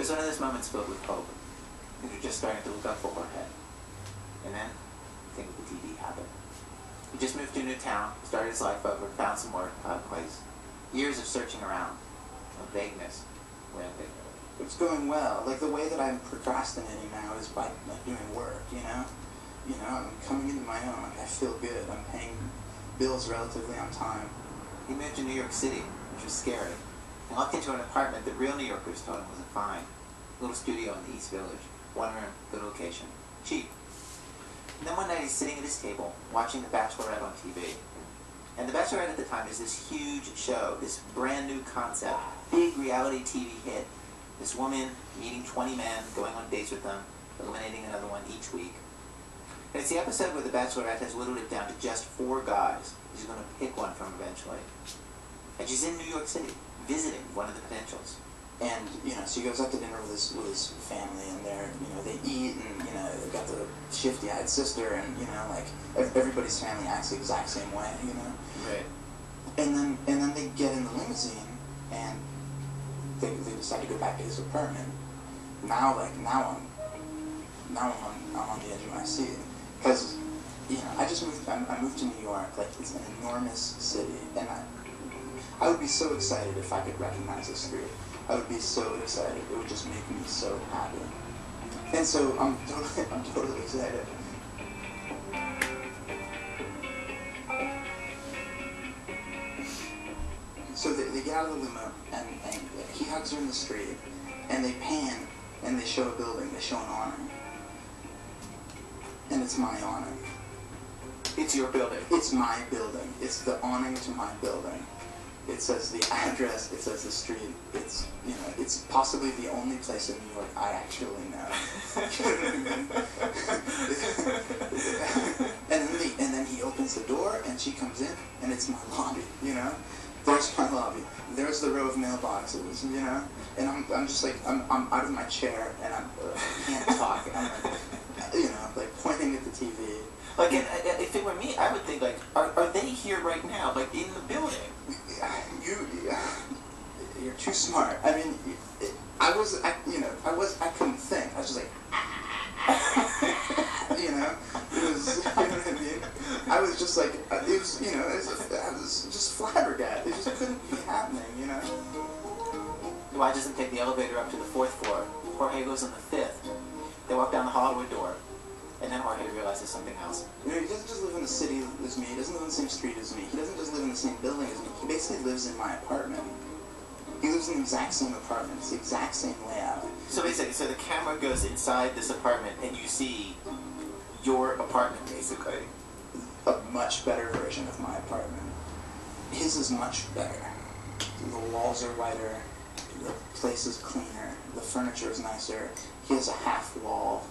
was one of those moments filled with hope. Things were just starting to look up for Jorge. And then, the thing with the TV happened. He just moved to a new town, started his life over, found some work, found a place. Years of searching around. No vagueness. Rampant. It's going well. Like, the way that I'm procrastinating now is by, like, doing work, you know? You know, I'm coming into my own. Like, I feel good. I'm paying bills relatively on time. He moved to New York City, which was scary. He walked into an apartment that real New Yorkers told him wasn't fine. A little studio in the East Village. One room, good location. Cheap. And then one night he's sitting at his table, watching The Bachelorette on TV. And The Bachelorette at the time is this huge show, this brand new concept, big reality TV hit. This woman meeting 20 men, going on dates with them, eliminating another one each week. And it's the episode where The Bachelorette has whittled it down to just 4 guys she's going to pick one from eventually. And she's in New York City, visiting one of the potentials. And, you know, so he goes out to dinner with his family, and they're, you know, they eat, and, you know, they've got the shifty-eyed sister, and, you know, like, everybody's family acts the exact same way, you know? Right. And then they get in the limousine, and they decide to go back to his apartment. Now I'm on the edge of my seat. Because, you know, I moved to New York, like, it's an enormous city, and I would be so excited if I could recognize the street. I would be so excited. It would just make me so happy. And so I'm totally excited. So they get out of the limo, and he hugs her in the street, and they pan, and they show a building, they show an awning. And it's my awning. It's your building. It's my building. It's the awning to my building. It says the address, it says the street. It's, you know, it's possibly the only place in New York I actually know. You know what I mean? And then he opens the door, and she comes in, and it's my lobby, you know? There's my lobby. There's the row of mailboxes, you know? And I'm just like, I'm out of my chair, and I can't talk. I'm like, you know, like pointing at the TV. Like, if it were me, I would think, like, are they here right now, like, in the building? You're too smart. I mean, I couldn't think. I was just like, you know, it was, you know what I mean? I was just like, it was, you know, I was just flabbergasted. It just couldn't be happening, you know? Why doesn't take the elevator up to the 4th floor? Jorge goes on the 5th. They walk down the hall to a door. And then Jorge realizes something else. You know, he doesn't just live in the city as me. He doesn't live in the same street as me. He doesn't just live in the same building as me. He basically lives in my apartment. He lives in the exact same apartment. It's the exact same layout. So basically, so the camera goes inside this apartment, and you see your apartment, basically. A much better version of my apartment. His is much better. The walls are whiter. The place is cleaner. The furniture is nicer. He has a half wall.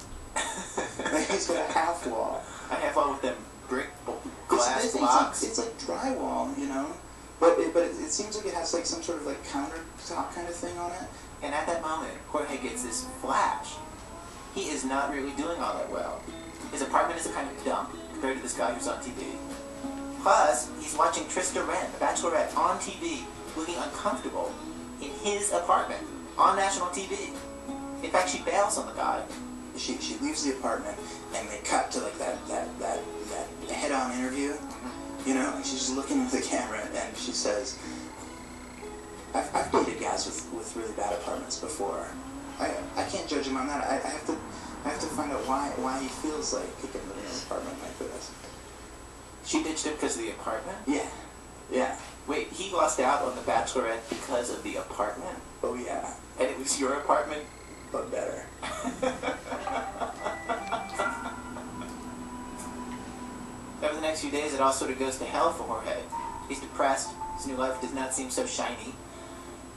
Like, he's got a half wall. A half wall with them brick glass blocks. It's like drywall, you know? But it seems like it has like some sort of like countertop kind of thing on it. And at that moment, Jorge gets this flash. He is not really doing all that well. His apartment is a kind of dump compared to this guy who's on TV. Plus, he's watching Trista Rehn, the Bachelorette, on TV, looking uncomfortable in his apartment on national TV. In fact, she bails on the guy. She leaves the apartment, and they cut to like that head-on interview, you know. And she's just looking at the camera, and she says, "I've dated guys with really bad apartments before. I can't judge him on that. I have to find out why he feels like he can live in an apartment like this." She ditched him because of the apartment? Yeah. Wait, he lost out on the Bachelorette because of the apartment? Oh yeah. And it was your apartment? But better. Over the next few days, it all sort of goes to hell for Jorge. He's depressed. His new life does not seem so shiny.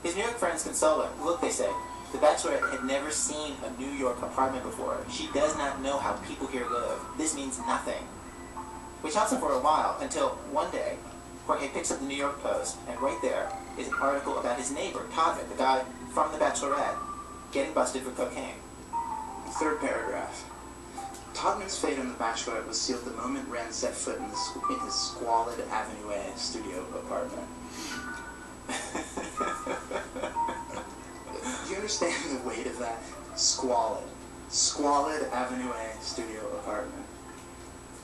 His New York friends console him. Look, they say, the Bachelorette had never seen a New York apartment before. She does not know how people here live. This means nothing. Which helps him for a while, until one day, Jorge picks up the New York Post, and right there is an article about his neighbor, Todvin, the guy from the Bachelorette, getting busted for cocaine. Third paragraph. Todman's fate on The Bachelorette was sealed the moment Ren set foot in his squalid Avenue A studio apartment. Do you understand the weight of that? Squalid. Squalid Avenue A studio apartment.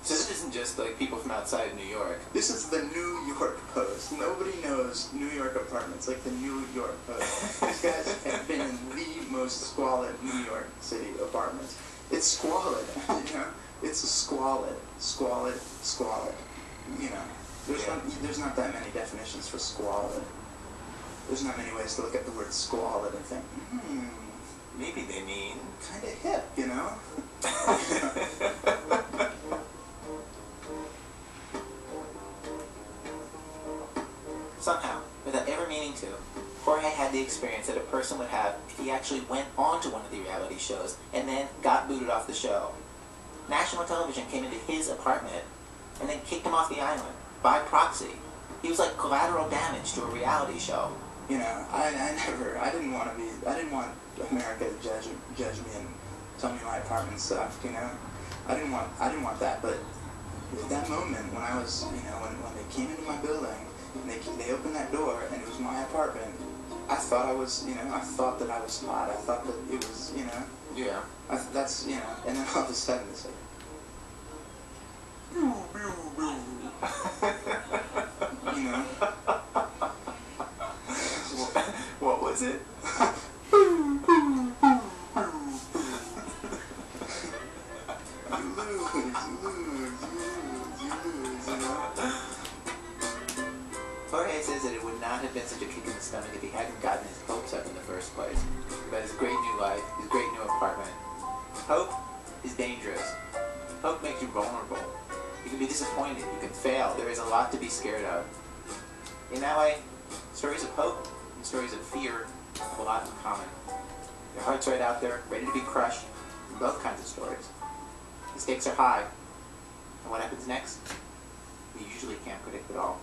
So this isn't just like people from outside New York. This is the New York Post. Nobody knows New York apartments like the New York Post. These guys have been in the most squalid New York City apartments. It's squalid, you know? It's a squalid. Squalid. You know, there's not that many definitions for squalid. There's not many ways to look at the word squalid and think, Maybe they mean kind of hip, you know? Somehow, without ever meaning to, Jorge had the experience that a person would have if he actually went on to one of the reality shows and then got booted off the show. National television came into his apartment and then kicked him off the island by proxy. He was like collateral damage to a reality show. You know, I didn't want America to judge me and tell me my apartment sucked, you know? I didn't want that, but at that moment when I was, you know, when they came into my building and they opened that door and it was my apartment, I thought I was, you know, I thought that I was hot. I thought that it was, you know. Yeah. That's, you know, and then all of a sudden it's like, you know. What was it? You lose, you know. Jorge says that it would not have been such a kick in the stomach if he hadn't gotten his hopes up in the first place. About his great new life, his great new apartment. Hope is dangerous. Hope makes you vulnerable. You can be disappointed, you can fail, there is a lot to be scared of. In that way, stories of hope and stories of fear have a lot in common. Your heart's right out there, ready to be crushed, in both kinds of stories. The stakes are high, and what happens next, we usually can't predict at all.